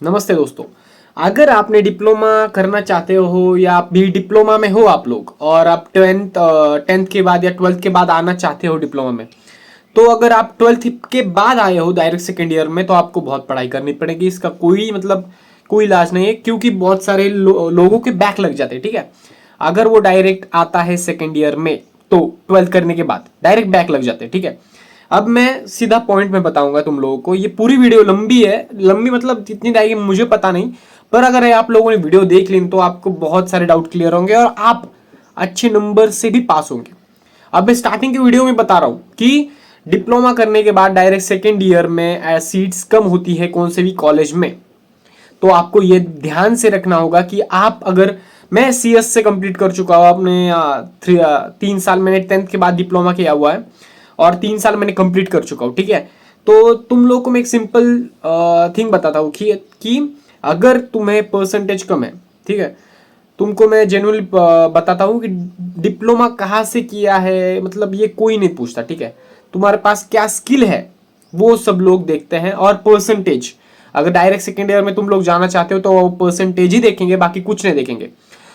नमस्ते दोस्तों। अगर आपने डिप्लोमा करना चाहते हो या आप भी डिप्लोमा में हो आप लोग और आप टेंथ के बाद या ट्वेल्थ के बाद आना चाहते हो डिप्लोमा में, तो अगर आप ट्वेल्थ के बाद आए हो डायरेक्ट सेकेंड ईयर में तो आपको बहुत पढ़ाई करनी पड़ेगी। इसका कोई मतलब कोई इलाज नहीं है, क्योंकि बहुत सारे लोगों के बैक लग जाते हैं। ठीक है, अगर वो डायरेक्ट आता है सेकेंड ईयर में तो ट्वेल्थ करने के बाद डायरेक्ट बैक लग जाते हैं। ठीक है, अब मैं सीधा पॉइंट में बताऊंगा तुम लोगों को। ये पूरी वीडियो लंबी है, लंबी मतलब कितनी रहेगी मुझे पता नहीं, पर अगर आप लोगों ने वीडियो देख ली तो आपको बहुत सारे डाउट क्लियर होंगे और आप अच्छे नंबर से भी पास होंगे। अब मैं स्टार्टिंग की वीडियो में बता रहा हूं कि डिप्लोमा करने के बाद डायरेक्ट सेकेंड ईयर में सीट्स कम होती है कौन से भी कॉलेज में। तो आपको ये ध्यान से रखना होगा कि आप अगर, मैं सीएस से कंप्लीट कर चुका हूँ अपने 3 साल मैंने टेंथ के बाद डिप्लोमा किया हुआ है और 3 साल मैंने कंप्लीट कर चुका हूँ। ठीक है, तो तुम लोग को मैं एक सिंपल थिंग बताता हूँ कि अगर तुम्हें परसेंटेज कम है, ठीक है, तुमको मैं जेन्युइनली बताता हूँ कि डिप्लोमा कहाँ से किया है मतलब ये कोई नहीं पूछता। ठीक है, तुम्हारे पास क्या स्किल है वो सब लोग देखते हैं, और परसेंटेज। अगर डायरेक्ट सेकेंड ईयर में तुम लोग जाना चाहते हो तो वो परसेंटेज ही देखेंगे, बाकी कुछ नहीं देखेंगे।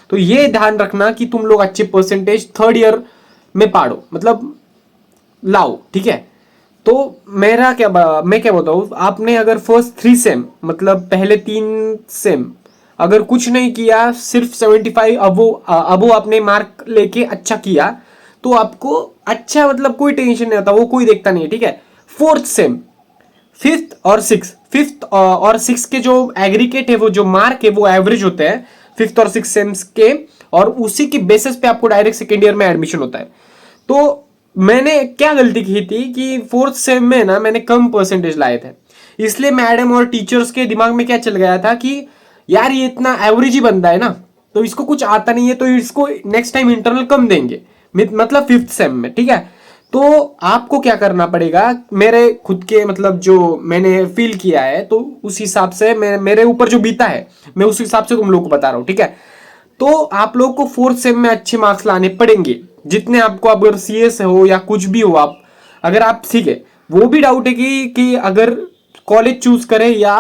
तो ये ध्यान रखना कि तुम लोग अच्छे परसेंटेज थर्ड ईयर में पाड़ो, मतलब लाओ। ठीक है, तो मैं क्या बताऊँ, आपने अगर फर्स्ट 3 सेम मतलब पहले 3 सेम अगर कुछ नहीं किया, सिर्फ 75 अबो आपने मार्क लेके अच्छा किया तो आपको अच्छा मतलब कोई टेंशन नहीं होता, वो कोई देखता नहीं है। ठीक है, फोर्थ सेम, फिफ्थ और सिक्स के जो एग्रीगेट है, वो जो मार्क है वो एवरेज होते हैं फिफ्थ और सिक्स सेम्स के, और उसी की बेसिस पे आपको डायरेक्ट सेकेंड ईयर में एडमिशन होता है। तो मैंने क्या गलती की थी कि फोर्थ सेम में ना मैंने कम परसेंटेज लाए थे, इसलिए मैडम और टीचर्स के दिमाग में क्या चल गया था कि यार ये इतना एवरेज ही बंदा है ना, तो इसको कुछ आता नहीं है, तो इसको नेक्स्ट टाइम इंटरनल कम देंगे, मतलब फिफ्थ सेम में। ठीक है, तो आपको क्या करना पड़ेगा, मेरे खुद के मतलब जो मैंने फील किया है तो उस हिसाब से मेरे ऊपर जो बीता है मैं उस हिसाब से तुम लोग को बता रहा हूँ। ठीक है, तो आप लोग को फोर्थ सेम में अच्छे मार्क्स लाने पड़ेंगे, जितने आपको, अगर सीएस हो या कुछ भी हो आप, अगर आप, ठीक है, वो भी डाउट है कि अगर कॉलेज चूज करें या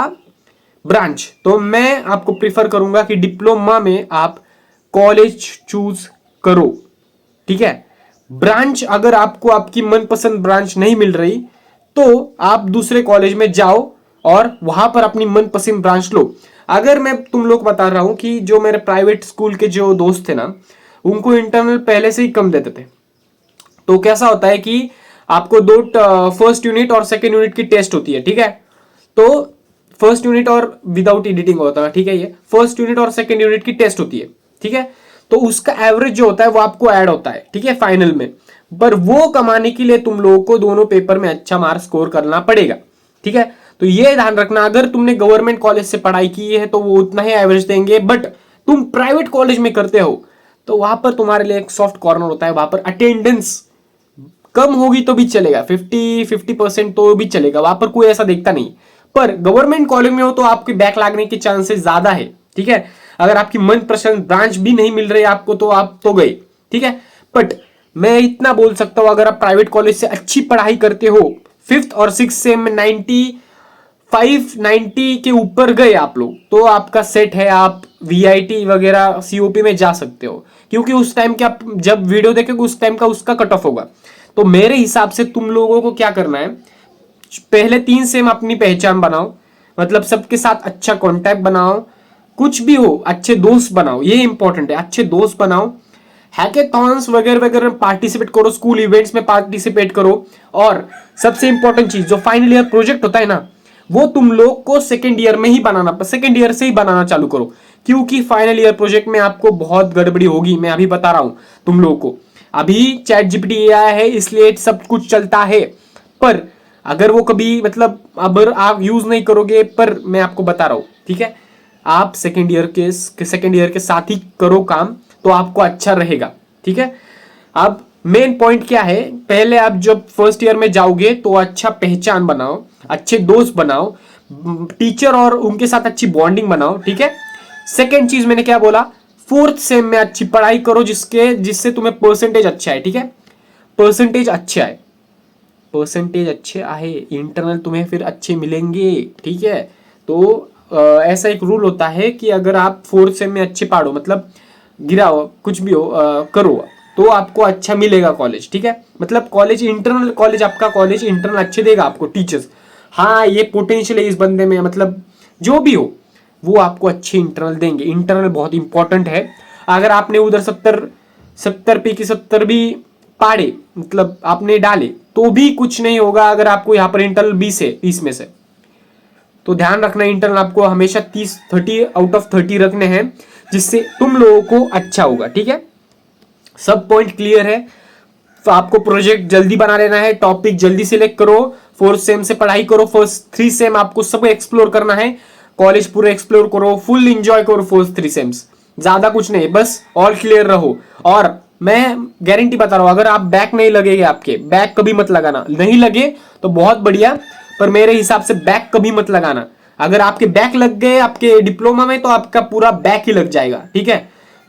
ब्रांच, तो मैं आपको प्रीफर करूंगा कि डिप्लोमा में आप कॉलेज चूज करो। ठीक है, ब्रांच अगर आपको आपकी मनपसंद ब्रांच नहीं मिल रही तो आप दूसरे कॉलेज में जाओ और वहां पर अपनी मनपसंद ब्रांच लो। अगर मैं तुम लोग बता रहा हूं कि जो मेरे प्राइवेट स्कूल के जो दोस्त थे ना, उनको इंटरनल पहले से ही कम देते थे। तो कैसा होता है कि आपको दो फर्स्ट यूनिट और सेकेंड यूनिट की टेस्ट होती है। ठीक है, तो फर्स्ट यूनिट और विदाउट एडिटिंग होता है। ठीक है, ये फर्स्ट यूनिट और सेकेंड यूनिट की टेस्ट होती है। ठीक है, तो उसका एवरेज जो होता है वो आपको ऐड होता है। ठीक है, फाइनल में, पर वो कमाने के लिए तुम लोगों को दोनों पेपर में अच्छा मार्क्स स्कोर करना पड़ेगा। ठीक है, तो ये ध्यान रखना, अगर तुमने गवर्नमेंट कॉलेज से पढ़ाई की है तो वो उतना ही एवरेज देंगे, बट तुम प्राइवेट कॉलेज में करते हो तो वहां पर तुम्हारे लिए एक सॉफ्ट कॉर्नर होता है, वहां पर अटेंडेंस कम होगी तो भी चलेगा, 50% तो भी चलेगा, वहां पर कोई ऐसा देखता नहीं। पर गवर्नमेंट कॉलेज में हो तो आपके बैक लागने के चांसेस ज्यादा है। ठीक है, अगर आपकी मनपसंद ब्रांच भी नहीं मिल रही आपको तो आप तो गए। ठीक है, बट मैं इतना बोल सकता हूं, अगर आप प्राइवेट कॉलेज से अच्छी पढ़ाई करते हो, फिफ्थ और सिक्स सेम में 95 90 के ऊपर गए आप लोग, तो आपका सेट है, आप वीआईटी वगैरह सीओपी में जा सकते हो, क्योंकि उस टाइम के आप जब वीडियो देखेंगे उस टाइम का उसका कट ऑफ होगा। तो मेरे हिसाब से तुम लोगों को क्या करना है, पहले 3 सेम अपनी पहचान बनाओ, मतलब सबके साथ अच्छा कांटेक्ट बनाओ, कुछ भी हो अच्छे दोस्त बनाओ, ये इंपॉर्टेंट है, अच्छे दोस्त बनाओ, हैकेथॉन्स वगैरह वगैरह पार्टिसिपेट करो, स्कूल इवेंट्स में पार्टिसिपेट करो, और सबसे इंपॉर्टेंट चीज जो फाइनल ईयर प्रोजेक्ट होता है ना, वो तुम लोग को सेकेंड ईयर में ही बनाना, सेकेंड ईयर से ही बनाना चालू करो, क्योंकि फाइनल ईयर प्रोजेक्ट में आपको बहुत गड़बड़ी होगी। मैं अभी बता रहा हूं तुम लोगों को, अभी चैट जीपीटी आया है इसलिए सब कुछ चलता है, पर अगर वो कभी मतलब अगर आप यूज नहीं करोगे, पर मैं आपको बता रहा हूं, ठीक है, आप सेकेंड ईयर के साथ ही करो काम, तो आपको अच्छा रहेगा। ठीक है, अब मेन पॉइंट क्या है, पहले आप जब फर्स्ट ईयर में जाओगे तो अच्छा पहचान बनाओ, अच्छे दोस्त बनाओ, टीचर और उनके साथ अच्छी बॉन्डिंग बनाओ। ठीक है, सेकेंड चीज मैंने क्या बोला, फोर्थ सेम में अच्छी पढ़ाई करो जिससे तुम्हें परसेंटेज अच्छा है। ठीक है, परसेंटेज अच्छे आए, परसेंटेज अच्छे आए, इंटरनल तुम्हें फिर अच्छे मिलेंगे। ठीक है, तो ऐसा एक रूल होता है कि अगर आप फोर्थ सेम में अच्छे पढ़ो, मतलब गिराओ कुछ भी हो, करो, तो आपको अच्छा मिलेगा कॉलेज, ठीक है। मतलब कॉलेज इंटरनल, कॉलेज आपका कॉलेज इंटरनल अच्छे देगा आपको टीचर्स, हाँ ये पोटेंशियल है इस बंदे में, मतलब जो भी हो वो आपको अच्छे इंटरनल देंगे। इंटरनल बहुत इंपॉर्टेंट है। अगर आपने उधर 70 की 70 भी पाड़े, मतलब आपने डाले, तो भी कुछ नहीं होगा अगर आपको यहाँ पर इंटरनल 20 है 30 में से। तो ध्यान रखना, इंटरनल आपको हमेशा 30 आउट ऑफ 30 रखने हैं, जिससे तुम लोगों को अच्छा होगा, ठीक है। सब पॉइंट क्लियर है। तो आपको प्रोजेक्ट जल्दी बना लेना है, टॉपिक जल्दी सिलेक्ट करो, फोर्थ सेम से पढ़ाई करो, फर्स्ट 3 सेम आपको सब एक्सप्लोर करना है, कॉलेज पूरा एक्सप्लोर करो, फुल एंजॉय करो फर्स्ट 3 सेम्स। ज्यादा कुछ नहीं, बस ऑल क्लियर रहो। और मैं गारंटी बता रहा हूं, अगर आप बैक नहीं लगेगा, आपके बैक कभी मत लगाना, नहीं लगे तो बहुत बढ़िया, पर मेरे हिसाब से बैक कभी मत लगाना। अगर आपके बैक लग गए आपके डिप्लोमा में, तो आपका पूरा बैक ही लग जाएगा, ठीक है।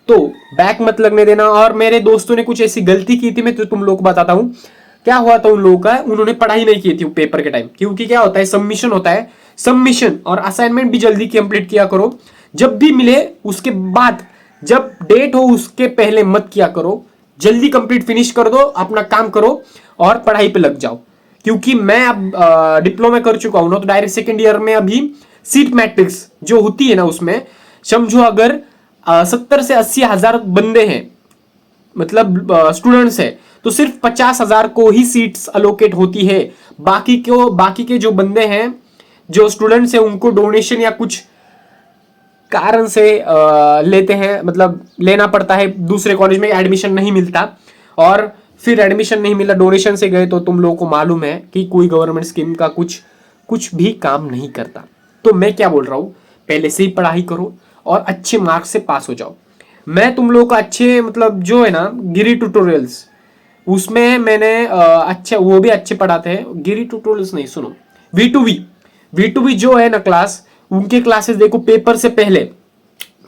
तो बैक मत लगने देना। और मेरे दोस्तों ने कुछ ऐसी गलती की थी, मैं तो तुम लोग को बताता हूं क्या हुआ था उन लोगों का। उन्होंने पढ़ाई नहीं की थी पेपर के टाइम, क्योंकि क्या होता है, सबमिशन होता है, सबमिशन और असाइनमेंट भी जल्दी कंप्लीट किया करो। जब भी मिले उसके बाद, जब डेट हो उसके पहले मत किया करो, जल्दी कंप्लीट फिनिश कर दो, अपना काम करो और पढ़ाई पे लग जाओ। क्योंकि मैं अब डिप्लोमा कर चुका हूं ना, तो डायरेक्ट सेकेंड ईयर में अभी सीट मैट्रिक्स जो होती है ना, उसमें समझो अगर 70 से 80 हजार बंदे हैं, मतलब स्टूडेंट्स है, तो सिर्फ 50 हजार को ही सीट्स अलोकेट होती है। बाकी के जो बंदे हैं, जो स्टूडेंट्स हैं, उनको डोनेशन या कुछ कारण से लेते हैं, मतलब लेना पड़ता है, दूसरे कॉलेज में एडमिशन नहीं मिलता, और फिर एडमिशन नहीं मिला, डोनेशन से गए, तो तुम लोगों को मालूम है कि कोई गवर्नमेंट स्कीम का कुछ भी काम नहीं करता। तो मैं क्या बोल रहा हूं, पहले से ही पढ़ाई करो और अच्छे मार्क्स से पास हो जाओ। मैं तुम लोगों को अच्छे, मतलब जो है ना गिरी ट्यूटोरियल्स, उसमें मैंने अच्छे, वो भी अच्छे पढ़ाते हैं। गिरी ट्यूटोरियल्स नहीं, सुनो, वी टू वी जो है ना क्लास, उनके क्लासेस देखो पेपर से पहले,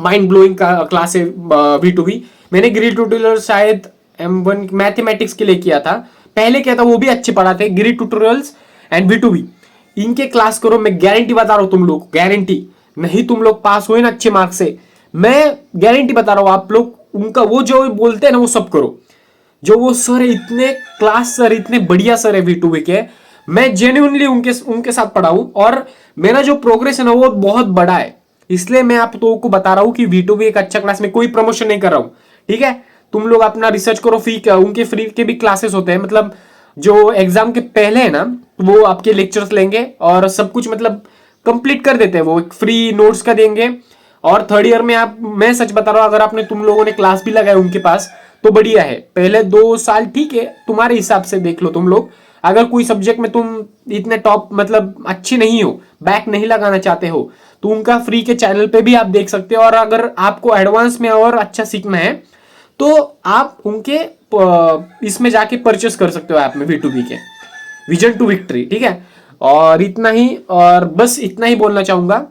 माइंड ब्लोइंग का क्लास है वी2वी। मैंने गिरी ट्यूटोरियल शायद M1 मैथमेटिक्स के लिए किया था, पहले क्या था, वो भी अच्छे पढ़ाते हैं, गिरी ट्यूटोरियल्स एंड वी2वी। इनके क्लास करो, मैं गारंटी बता रहा हूं तुम लोग, गारंटी, नहीं तुम लोग पास हुए ना अच्छे मार्क्स से, मैं गारंटी बता रहा हूं, आप लोग उनका वो जो बोलते हैं ना वो सब करो। जो वो सर है, इतने क्लास सर, इतने बढ़िया सर है वी2वी के, मैं जेन्युइनली उनके उनके साथ पढ़ा हूं, और मेरा जो प्रोग्रेस है ना वो बहुत बड़ा है। इसलिए मैं आप लोगों को बता रहा हूं कि वी2वी एक अच्छा क्लास में, कोई प्रमोशन नहीं कर रहा हूं, ठीक है। तुम लोग अपना रिसर्च करो, उनके फ्री के भी क्लासेस होते हैं, मतलब जो एग्जाम के पहले है ना, वो आपके लेक्चर्स लेंगे और सब कुछ मतलब कंप्लीट कर देते हैं, वो फ्री नोट्स का देंगे। और थर्ड ईयर में आप, मैं सच बता रहा हूं, अगर आपने तुम लोगों ने क्लास भी लगाया उनके पास, तो बढ़िया है। पहले 2 साल ठीक है, तुम्हारे हिसाब से देख लो तुम लोग, अगर कोई सब्जेक्ट में तुम इतने टॉप, मतलब अच्छे नहीं हो, बैक नहीं लगाना चाहते हो, तो उनका फ्री के चैनल पे भी आप देख सकते हो। और अगर आपको एडवांस में और अच्छा सीखना है, तो आप उनके इसमें जाके परचेस कर सकते हो, ऐप में वी2वी के, विजन टू विक्ट्री, ठीक है। और इतना ही, और बस इतना ही बोलना चाहूंगा।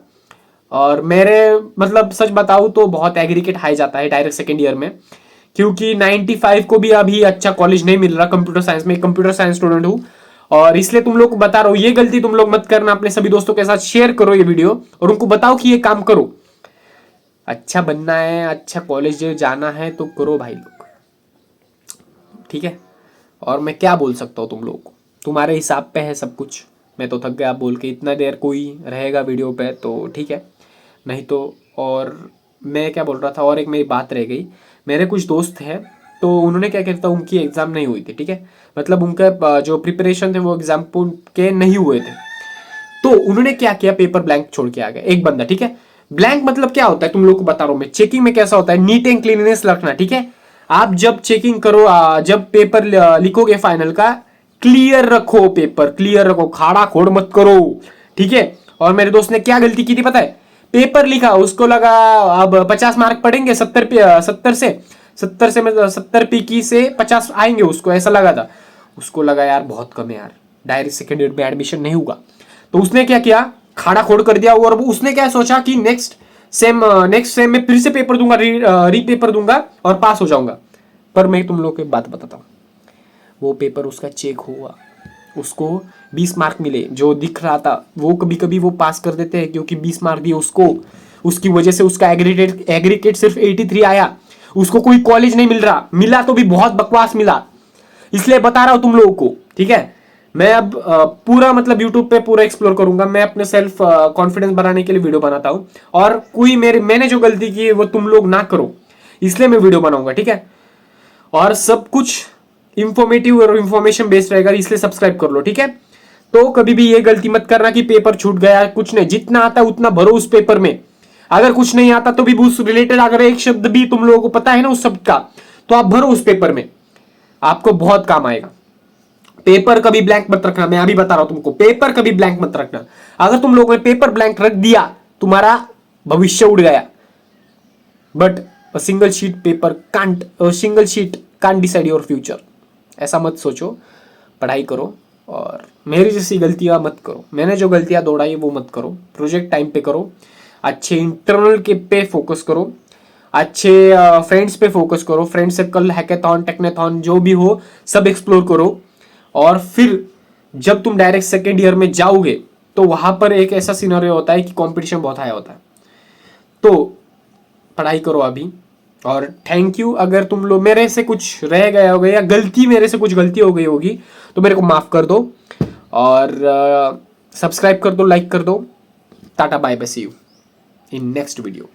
और मेरे, मतलब सच बताऊं तो बहुत एग्रीगेट हाई जाता है डायरेक्ट सेकेंड ईयर में, क्योंकि 95 को भी अभी अच्छा कॉलेज नहीं मिल रहा कंप्यूटर साइंस में, कंप्यूटर साइंस स्टूडेंट हूं। और इसलिए तुम लोग को बता रहा हूं, ये गलती तुम लोग मत करना, अपने सभी दोस्तों के साथ शेयर करो ये वीडियो, और उनको बताओ कि ये काम करो। अच्छा बनना है, अच्छा कॉलेज जाना है, तो करो भाई लोग, ठीक है। और मैं क्या बोल सकता हूँ तुम लोगों को, तुम्हारे हिसाब पे है सब कुछ। मैं तो थक गया बोल के, इतना देर कोई रहेगा वीडियो पे तो ठीक है, नहीं तो। और मैं क्या बोल रहा था, और एक मेरी बात रह गई, मेरे कुछ दोस्त हैं, तो उन्होंने क्या किया था, उनकी एग्ज़ाम नहीं हुई थी, ठीक है। मतलब उनका जो प्रिपरेशन थे वो एग्जाम के नहीं हुए थे, तो उन्होंने क्या किया, पेपर ब्लैंक छोड़ के आ गए, एक बंदा, ठीक है। ब्लैंक मतलब क्या होता है तुम लोग को बता रहा हूं मैं, चेकिंग में कैसा होता है, नीट एंड क्लीननेस रखना, ठीक है। आप जब चेकिंग करो, जब पेपर लिखोगे फाइनल का, क्लियर रखो, पेपर क्लियर रखो, खाड़ा खोड़ मत करो, ठीक है। और मेरे दोस्त ने क्या गलती की थी पता है, पेपर लिखा, उसको लगा अब 50 मार्क पड़ेंगे, 70 पी से 50 आएंगे, उसको ऐसा लगा था। उसको लगा यार बहुत कम है यार, डायरेक्ट सेकेंड ईयर में एडमिशन नहीं होगा, तो उसने क्या किया, खाड़ा खोड़ कर दिया। और उसने क्या सोचा कि नेक्स्ट सेम में फिर से पेपर दूंगा, री पेपर दूंगा और पास हो जाऊंगा। पर मैं तुम लोग को बात बताता हूँ, वो पेपर उसका चेक हुआ, उसको 20 मार्क मिले, जो दिख रहा था वो कभी कभी वो पास कर देते हैं क्योंकि 20 मार्क दिए उसको, उसकी वजह से उसका एग्रीगेट सिर्फ 83 आया, उसको कोई कॉलेज नहीं मिल रहा, मिला तो भी बहुत बकवास मिला। इसलिए बता रहा हूं तुम लोगों को, ठीक है। मैं अब पूरा मतलब यूट्यूब पे पूरा एक्सप्लोर करूंगा, मैं अपने सेल्फ कॉन्फिडेंस बढ़ाने के लिए वीडियो बनाता हूं, और कोई मैंने जो गलती की है वो तुम लोग ना करो, इसलिए मैं वीडियो बनाऊंगा, ठीक है। और सब कुछ इंफॉर्मेटिव और इंफॉर्मेशन बेस्ड रहेगा, इसलिए सब्सक्राइब कर लो, ठीक है। तो कभी भी ये गलती मत करना कि पेपर छूट गया, कुछ नहीं, जितना आता है उतना भरो उस पेपर में। अगर कुछ नहीं आता तो भी उस रिलेटेड अगर एक शब्द भी तुम लोगों को पता है ना उस शब्द का, तो आप भरो उस पेपर में, आपको बहुत काम आएगा। पेपर कभी ब्लैंक मत रखना, मैं अभी बता रहा हूं तुमको, पेपर कभी ब्लैंक मत रखना। अगर तुम लोगों ने पेपर ब्लैंक रख दिया, तुम्हारा भविष्य उड़ गया। But single sheet paper can't single sheet can't decide your future, ऐसा मत सोचो। पढ़ाई करो और मेरी जैसी गलतियां मत करो, मैंने जो गलतियां दौड़ाई वो मत करो। प्रोजेक्ट टाइम पे करो, अच्छे इंटरनल के पे फोकस करो, अच्छे फ्रेंड्स पे फोकस करो, फ्रेंड सर्कल, हैकेथॉन, टेक्नेथॉन जो भी हो सब एक्सप्लोर करो। और फिर जब तुम डायरेक्ट सेकेंड ईयर में जाओगे तो वहां पर एक ऐसा सिनेरियो होता है कि कंपटीशन बहुत हाई होता है। तो पढ़ाई करो अभी। और थैंक यू, अगर तुम लोग मेरे से कुछ रह गया होगा या गलती मेरे से कुछ गलती हो गई होगी तो मेरे को माफ कर दो, और सब्सक्राइब कर दो, लाइक कर दो। Tata bye bye, see you in next video.